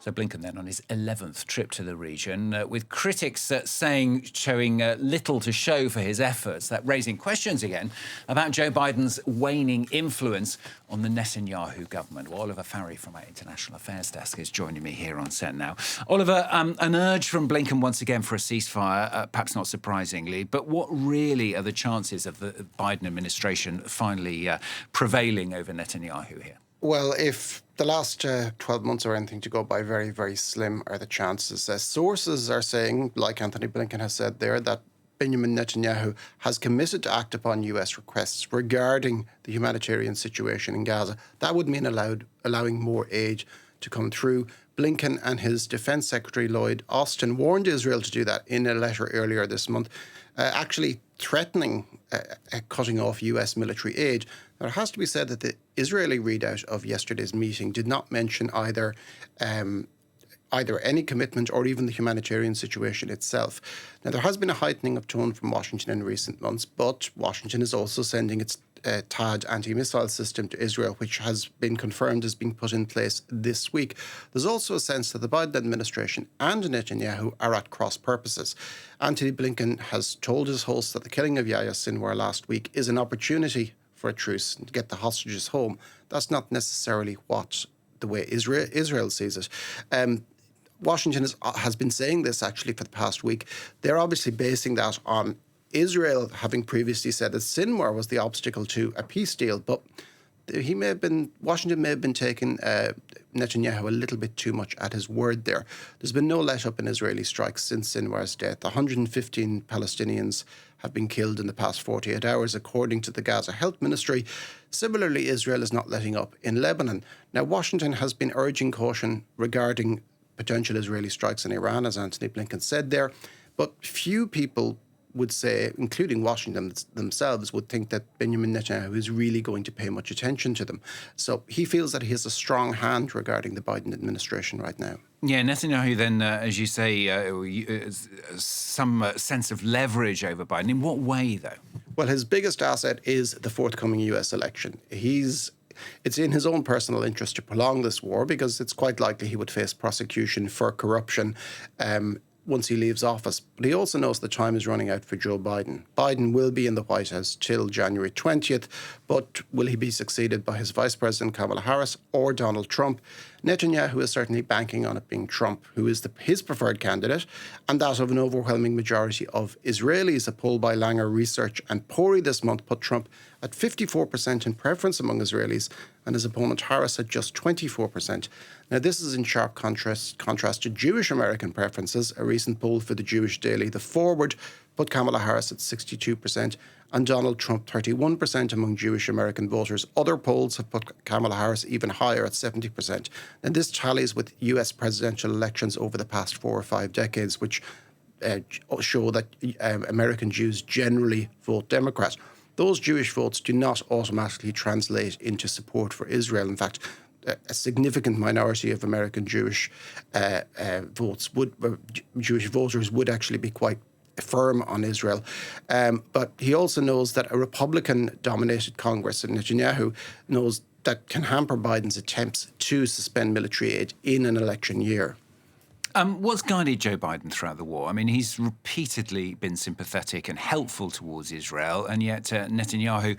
So Blinken then on his 11th trip to the region, with critics showing little to show for his efforts, that raising questions again about Joe Biden's waning influence on the Netanyahu government. Well, Oliver Farry from our International Affairs Desk is joining me here on set now. Oliver, an urge from Blinken once again for a ceasefire, perhaps not surprisingly, but what really are the chances of the Biden administration finally prevailing over Netanyahu here? Well, if the last 12 months are anything to go by, very, very slim are the chances. Sources are saying, like Anthony Blinken has said there, that Binyamin Netanyahu has committed to act upon US requests regarding the humanitarian situation in Gaza. That would mean allowing more aid to come through. Blinken and his Defense Secretary Lloyd Austin warned Israel to do that in a letter earlier this month, actually threatening cutting off US military aid. Now, it has to be said that the Israeli readout of yesterday's meeting did not mention either any commitment or even the humanitarian situation itself. Now, there has been a heightening of tone from Washington in recent months, but Washington is also sending its THAAD anti-missile system to Israel, which has been confirmed as being put in place this week. There's also a sense that the Biden administration and Netanyahu are at cross purposes. Anthony Blinken has told his hosts that the killing of Yahya Sinwar last week is an opportunity for a truce to get the hostages home. That's not necessarily the way Israel sees it. Washington has been saying this actually for the past week. They're obviously basing that on Israel having previously said that Sinwar was the obstacle to a peace deal, but Washington may have been taking Netanyahu a little bit too much at his word there. There's been no let-up in Israeli strikes since Sinwar's death. 115 Palestinians have been killed in the past 48 hours, according to the Gaza Health Ministry. Similarly, Israel is not letting up in Lebanon. Now, Washington has been urging caution regarding potential Israeli strikes in Iran, as Anthony Blinken said there, but few people would say, including Washington themselves, would think that Binyamin Netanyahu is really going to pay much attention to them. So he feels that he has a strong hand regarding the Biden administration right now. Yeah, Netanyahu then, as you say, some sense of leverage over Biden. In what way, though? Well, his biggest asset is the forthcoming US election. It's in his own personal interest to prolong this war because it's quite likely he would face prosecution for corruption once he leaves office. But he also knows the time is running out for Joe Biden. Biden will be in the White House till January 20th, but will he be succeeded by his Vice President Kamala Harris or Donald Trump? Netanyahu is certainly banking on it being Trump, who is his preferred candidate, and that of an overwhelming majority of Israelis. A poll by Langer Research and Pori this month put Trump at 54% in preference among Israelis, and his opponent Harris at just 24%. Now, this is in sharp contrast to Jewish American preferences. A recent poll for the Jewish daily The Forward put Kamala Harris at 62% and Donald Trump 31% among Jewish American voters. Other polls have put Kamala Harris even higher at 70%. And this tallies with US presidential elections over the past 4 or 5 decades, which show that American Jews generally vote Democrat. Those Jewish votes do not automatically translate into support for Israel. In fact, a significant minority of American Jewish Jewish voters would actually be quite firm on Israel. But he also knows that a Republican-dominated Congress, and Netanyahu knows that can hamper Biden's attempts to suspend military aid in an election year. What's guided Joe Biden throughout the war? I mean, he's repeatedly been sympathetic and helpful towards Israel, and yet Netanyahu,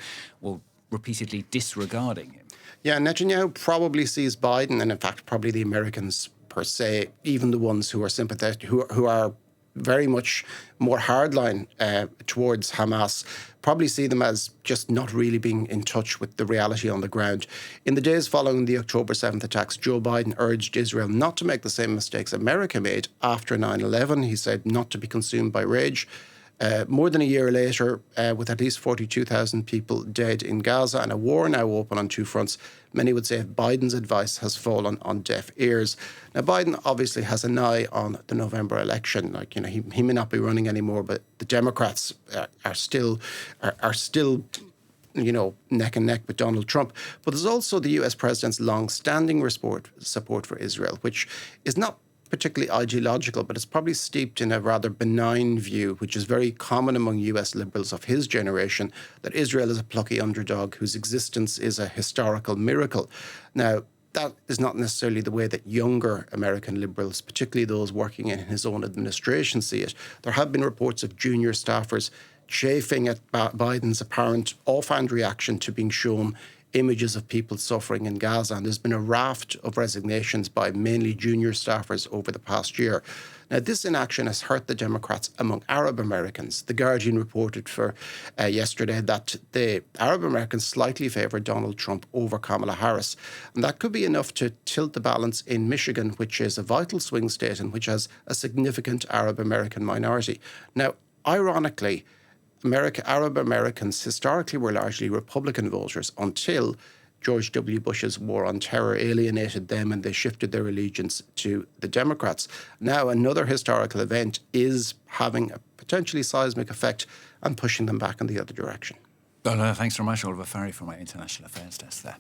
repeatedly disregarding him. Yeah, Netanyahu probably sees Biden, and in fact probably the Americans per se, even the ones who are sympathetic, who are very much more hardline towards Hamas, probably see them as just not really being in touch with the reality on the ground. In the days following the October 7th attacks, Joe Biden urged Israel not to make the same mistakes America made after 9/11. He said not to be consumed by rage. More than a year later, with at least 42,000 people dead in Gaza and a war now open on 2 fronts, many would say Biden's advice has fallen on deaf ears. Now, Biden obviously has an eye on the November election. He may not be running anymore, but the Democrats are still neck and neck with Donald Trump. But there's also the US president's long-standing support for Israel, which is not particularly ideological, but it's probably steeped in a rather benign view, which is very common among US liberals of his generation, that Israel is a plucky underdog whose existence is a historical miracle. Now, that is not necessarily the way that younger American liberals, particularly those working in his own administration, see it. There have been reports of junior staffers chafing at Biden's apparent offhand reaction to being shown images of people suffering in Gaza. And there's been a raft of resignations by mainly junior staffers over the past year. Now, this inaction has hurt the Democrats among Arab Americans. The Guardian reported yesterday that the Arab Americans slightly favour Donald Trump over Kamala Harris. And that could be enough to tilt the balance in Michigan, which is a vital swing state and which has a significant Arab American minority. Now, ironically, Arab Americans historically were largely Republican voters until George W. Bush's war on terror alienated them and they shifted their allegiance to the Democrats. Now, another historical event is having a potentially seismic effect and pushing them back in the other direction. Well, thanks very much, Oliver Farry, from our International Affairs Desk there.